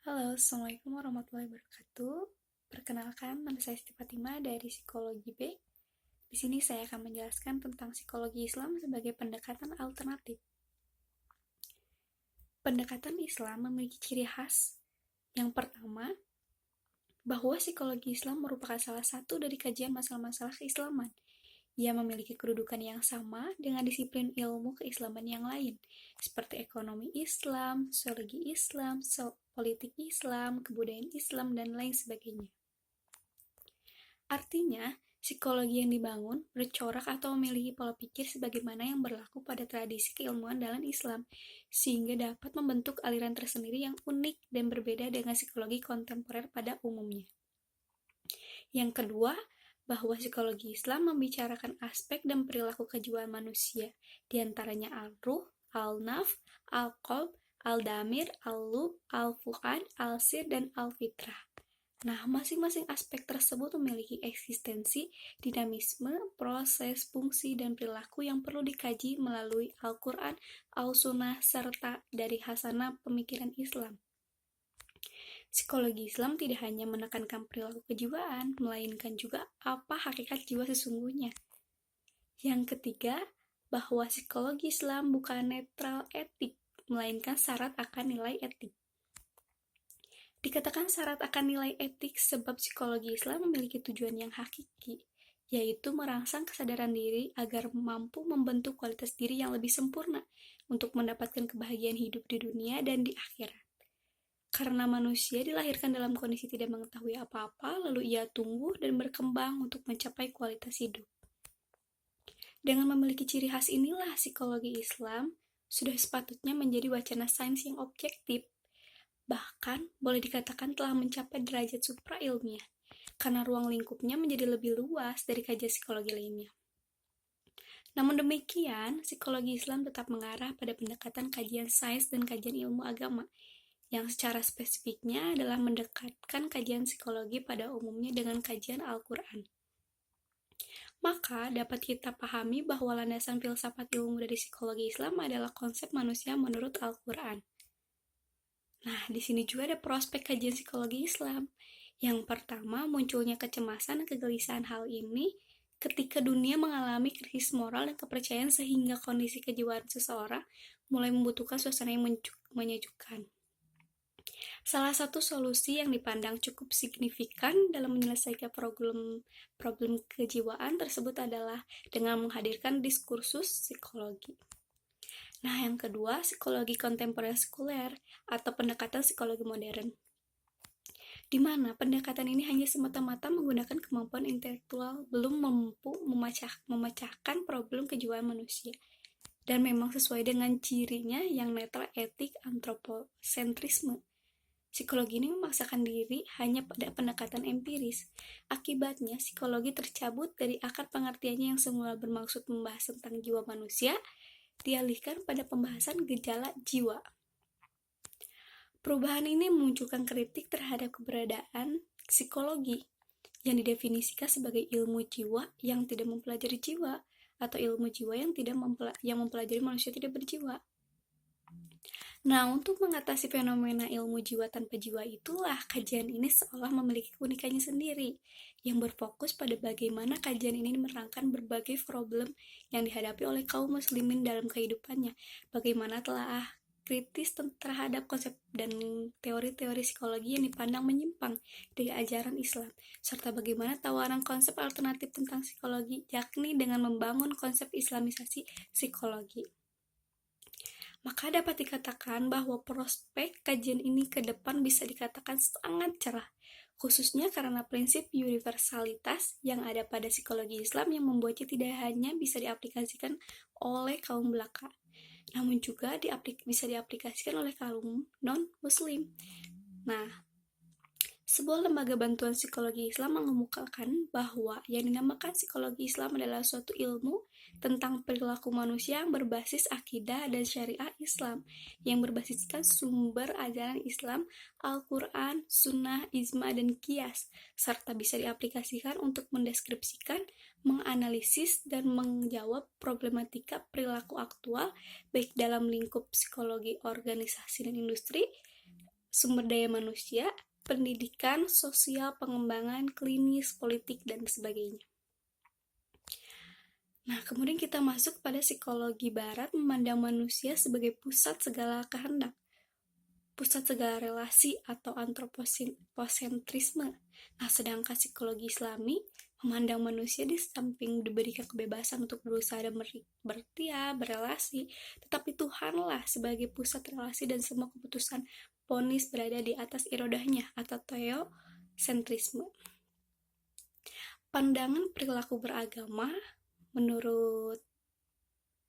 Halo, Assalamualaikum warahmatullahi wabarakatuh. Perkenalkan, nama saya Siti Fatima dari Psikologi B. Di sini saya akan menjelaskan tentang psikologi Islam sebagai pendekatan alternatif. Pendekatan Islam memiliki ciri khas. Yang pertama, bahwa psikologi Islam merupakan salah satu dari kajian masalah-masalah keislaman. Ia memiliki kedudukan yang sama dengan disiplin ilmu keislaman yang lain, seperti ekonomi Islam, sosiologi Islam, politik Islam, kebudayaan Islam, dan lain sebagainya. Artinya, psikologi yang dibangun bercorak atau memiliki pola pikir sebagaimana yang berlaku pada tradisi keilmuan dalam Islam, sehingga dapat membentuk aliran tersendiri yang unik dan berbeda dengan psikologi kontemporer pada umumnya. Yang kedua, bahwa psikologi Islam membicarakan aspek dan perilaku kejiwaan manusia, diantaranya al-ruh, al-naf, al-qalb, al-damir, al-lub, al-fuad, al-sir, dan al-fitrah. Nah, masing-masing aspek tersebut memiliki eksistensi, dinamisme, proses, fungsi, dan perilaku yang perlu dikaji melalui Al-Quran, Al-Sunnah, serta dari hasanah pemikiran Islam. Psikologi Islam tidak hanya menekankan perilaku kejiwaan, melainkan juga apa hakikat jiwa sesungguhnya. Yang ketiga, bahwa psikologi Islam bukan netral etik, melainkan syarat akan nilai etik. Dikatakan syarat akan nilai etik sebab psikologi Islam memiliki tujuan yang hakiki, yaitu merangsang kesadaran diri agar mampu membentuk kualitas diri yang lebih sempurna untuk mendapatkan kebahagiaan hidup di dunia dan di akhirat. Karena manusia dilahirkan dalam kondisi tidak mengetahui apa-apa, lalu ia tumbuh dan berkembang untuk mencapai kualitas hidup. Dengan memiliki ciri khas inilah psikologi Islam sudah sepatutnya menjadi wacana sains yang objektif. Bahkan, boleh dikatakan telah mencapai derajat supra ilmiah, karena ruang lingkupnya menjadi lebih luas dari kajian psikologi lainnya. Namun demikian, psikologi Islam tetap mengarah pada pendekatan kajian sains dan kajian ilmu agama, yang secara spesifiknya adalah mendekatkan kajian psikologi pada umumnya dengan kajian Al-Quran. Maka dapat kita pahami bahwa landasan filsafat ilmu dari psikologi Islam adalah konsep manusia menurut Al-Quran. Nah, di sini juga ada prospek kajian psikologi Islam. Yang pertama, munculnya kecemasan dan kegelisahan hal ini ketika dunia mengalami krisis moral dan kepercayaan sehingga kondisi kejiwaan seseorang mulai membutuhkan suasana yang menyejukkan. Salah satu solusi yang dipandang cukup signifikan dalam menyelesaikan problem kejiwaan tersebut adalah dengan menghadirkan diskursus psikologi. Nah, yang kedua, psikologi kontemporer sekuler atau pendekatan psikologi modern, di mana pendekatan ini hanya semata-mata menggunakan kemampuan intelektual, belum mampu memecahkan problem kejiwaan manusia, dan memang sesuai dengan cirinya yang netral etik antroposentrisme. Psikologi ini memaksakan diri hanya pada pendekatan empiris. Akibatnya, psikologi tercabut dari akar pengertiannya yang semula bermaksud membahas tentang jiwa manusia, dialihkan pada pembahasan gejala jiwa. Perubahan ini memunculkan kritik terhadap keberadaan psikologi yang didefinisikan sebagai ilmu jiwa yang tidak mempelajari jiwa atau ilmu jiwa yang mempelajari manusia tidak berjiwa. Nah, untuk mengatasi fenomena ilmu jiwa tanpa jiwa itulah kajian ini seolah memiliki keunikannya sendiri, yang berfokus pada bagaimana kajian ini merangkan berbagai problem yang dihadapi oleh kaum muslimin dalam kehidupannya, bagaimana telah kritis terhadap konsep dan teori-teori psikologi yang dipandang menyimpang dari ajaran Islam, serta bagaimana tawaran konsep alternatif tentang psikologi, yakni dengan membangun konsep islamisasi psikologi. Maka dapat dikatakan bahwa prospek kajian ini ke depan bisa dikatakan sangat cerah, khususnya karena prinsip universalitas yang ada pada psikologi Islam yang membuatnya tidak hanya bisa diaplikasikan oleh kaum belaka, namun juga bisa diaplikasikan oleh kaum non-muslim. Nah, sebuah lembaga bantuan psikologi Islam mengemukakan bahwa yang dinamakan psikologi Islam adalah suatu ilmu tentang perilaku manusia yang berbasis akidah dan syariah Islam, yang berbasiskan sumber ajaran Islam, Al-Quran, Sunnah, Ijma, dan Qiyas, serta bisa diaplikasikan untuk mendeskripsikan, menganalisis, dan menjawab problematika perilaku aktual, baik dalam lingkup psikologi organisasi dan industri, sumber daya manusia, pendidikan, sosial, pengembangan, klinis, politik, dan sebagainya. Nah, kemudian kita masuk pada psikologi barat memandang manusia sebagai pusat segala kehendak, pusat segala relasi atau antroposentrisme. Nah, sedangkan psikologi Islami memandang manusia di samping diberikan kebebasan untuk berusaha dan berikhtiar, berelasi, tetapi Tuhanlah sebagai pusat relasi dan semua keputusan ponis berada di atas irodahnya atau teosentrisme. Pandangan perilaku beragama menurut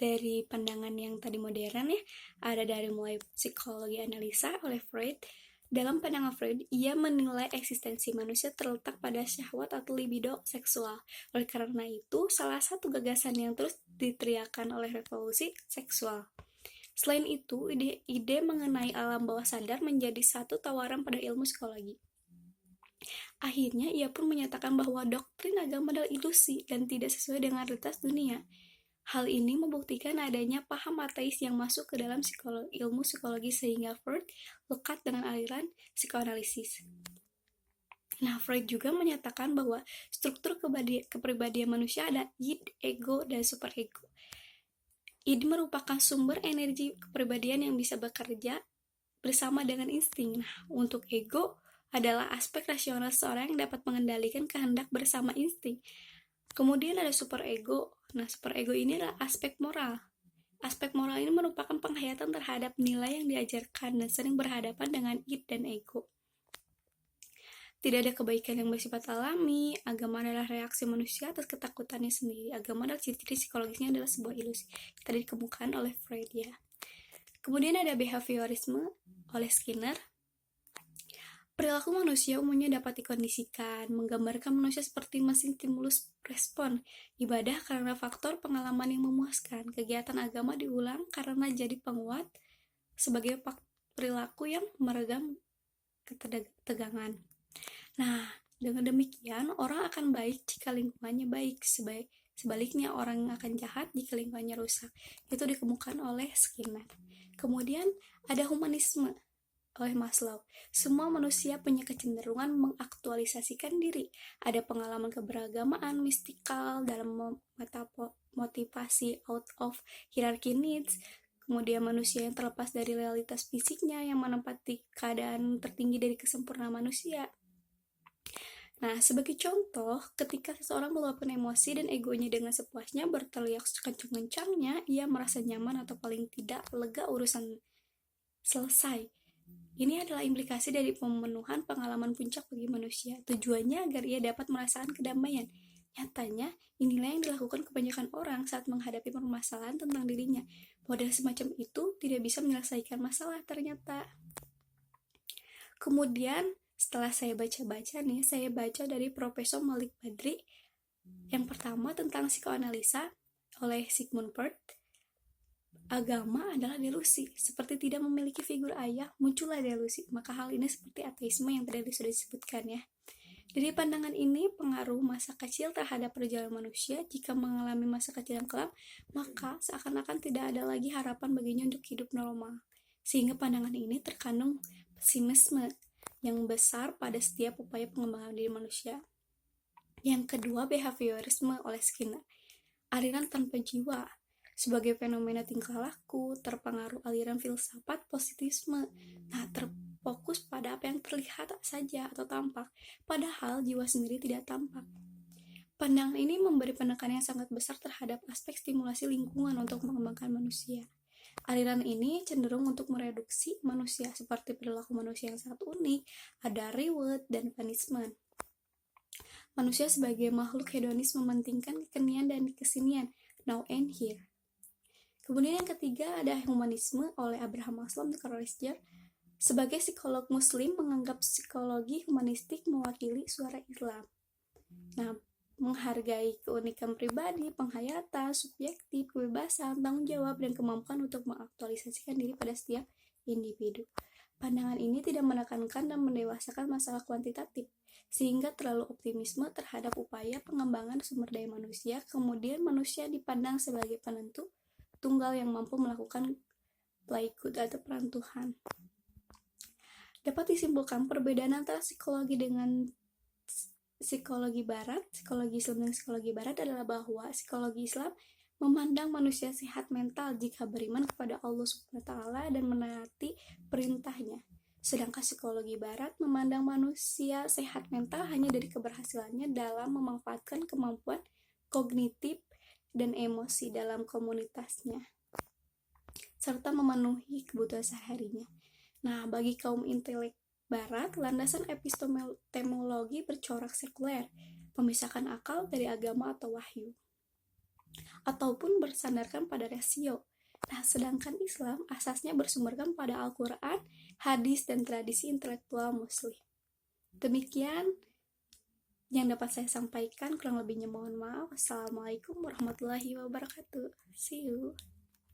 dari pandangan yang tadi modern ya, ada dari mulai psikologi analisa oleh Freud. Dalam pandangan Freud, ia menilai eksistensi manusia terletak pada syahwat atau libido seksual. Oleh karena itu, salah satu gagasan yang terus diteriakan oleh revolusi seksual. Selain itu, ide mengenai alam bawah sadar menjadi satu tawaran pada ilmu psikologi. Akhirnya, ia pun menyatakan bahwa doktrin agama adalah ilusi dan tidak sesuai dengan realitas dunia. Hal ini membuktikan adanya paham ateis yang masuk ke dalam ilmu psikologi sehingga Freud lekat dengan aliran psikoanalisis. Nah, Freud juga menyatakan bahwa struktur kepribadian manusia ada id, ego, dan superego. Id merupakan sumber energi kepribadian yang bisa bekerja bersama dengan insting. Nah, untuk ego adalah aspek rasional seseorang yang dapat mengendalikan kehendak bersama insting. Kemudian ada superego. Nah, superego ini adalah aspek moral. Aspek moral ini merupakan penghayatan terhadap nilai yang diajarkan dan sering berhadapan dengan id dan ego. Tidak ada kebaikan yang bersifat alami. Agama adalah reaksi manusia atas ketakutannya sendiri. Agama adalah ciri-ciri psikologisnya adalah sebuah ilusi. Tadi dikemukakan oleh Freud ya. Kemudian ada behaviorisme oleh Skinner. Perilaku manusia umumnya dapat dikondisikan, menggambarkan manusia seperti mesin stimulus respon, ibadah karena faktor pengalaman yang memuaskan, kegiatan agama diulang karena jadi penguat sebagai perilaku yang meredam ketegangan. Nah, dengan demikian orang akan baik jika lingkungannya baik, sebaliknya orang akan jahat jika lingkungannya rusak. Itu dikemukakan oleh Skinner. Kemudian ada humanisme oleh Maslow. Semua manusia punya kecenderungan mengaktualisasikan diri. Ada pengalaman keberagamaan mistikal dalam motivasi out of hierarchy needs. Kemudian manusia yang terlepas dari realitas fisiknya yang menempati keadaan tertinggi dari kesempurnaan manusia. Nah, sebagai contoh, ketika seseorang meluapkan emosi dan egonya dengan sepuasnya berteriak sekencang-kencangnya, ia merasa nyaman atau paling tidak lega urusan selesai. Ini adalah implikasi dari pemenuhan pengalaman puncak bagi manusia. Tujuannya agar ia dapat merasakan kedamaian. Nyatanya, inilah yang dilakukan kebanyakan orang saat menghadapi permasalahan tentang dirinya. Model semacam itu tidak bisa menyelesaikan masalah ternyata. Kemudian, setelah saya baca-baca nih, saya baca dari Profesor Malik Badri. Yang pertama tentang psikoanalisa oleh Sigmund Freud. Agama adalah delusi. Seperti tidak memiliki figur ayah, muncullah delusi. Maka hal ini seperti ateisme yang tadi sudah disebutkan ya. Dari pandangan ini, pengaruh masa kecil terhadap perjalanan manusia. Jika mengalami masa kecil yang kelam, maka seakan-akan tidak ada lagi harapan baginya untuk hidup normal. Sehingga pandangan ini terkandung pesimisme yang besar pada setiap upaya pengembangan diri manusia. Yang kedua, behaviorisme oleh Skinner. Aliran tanpa jiwa. Sebagai fenomena tingkah laku, terpengaruh aliran filsafat positisme. Nah, terfokus pada apa yang terlihat saja atau tampak, padahal jiwa sendiri tidak tampak. Pandangan ini memberi penekanan yang sangat besar terhadap aspek stimulasi lingkungan untuk mengembangkan manusia. Aliran ini cenderung untuk mereduksi manusia seperti perilaku manusia yang sangat unik, ada reward dan punishment. Manusia sebagai makhluk hedonis mementingkan kekinian dan kesinian, now and here. Kemudian yang ketiga ada humanisme oleh Abraham Maslow dan Karl Ressler. Sebagai psikolog muslim menganggap psikologi humanistik mewakili suara Islam. Nah, menghargai keunikan pribadi, penghayatan, subjektif, kebebasan, tanggung jawab, dan kemampuan untuk mengaktualisasikan diri pada setiap individu. Pandangan ini tidak menekankan dan mendewasakan masalah kuantitatif, sehingga terlalu optimisme terhadap upaya pengembangan sumber daya manusia, kemudian manusia dipandang sebagai penentu tunggal yang mampu melakukan playgood atau peran Tuhan. Dapat disimpulkan perbedaan antara psikologi dengan psikologi barat, psikologi Islam dan psikologi barat adalah bahwa psikologi Islam memandang manusia sehat mental jika beriman kepada Allah Subhanahu wa taala dan menaati perintahnya. Sedangkan psikologi barat memandang manusia sehat mental hanya dari keberhasilannya dalam memanfaatkan kemampuan kognitif dan emosi dalam komunitasnya, serta memenuhi kebutuhan seharinya. Nah, bagi kaum intelek barat, landasan epistemologi bercorak sekuler, memisahkan akal dari agama atau wahyu, ataupun bersandarkan pada rasio. Nah, sedangkan Islam asasnya bersumberkan pada Al-Quran, hadis, dan tradisi intelektual muslim. Demikian yang dapat saya sampaikan, kurang lebihnya mohon maaf. Wassalamualaikum warahmatullahi wabarakatuh. See you.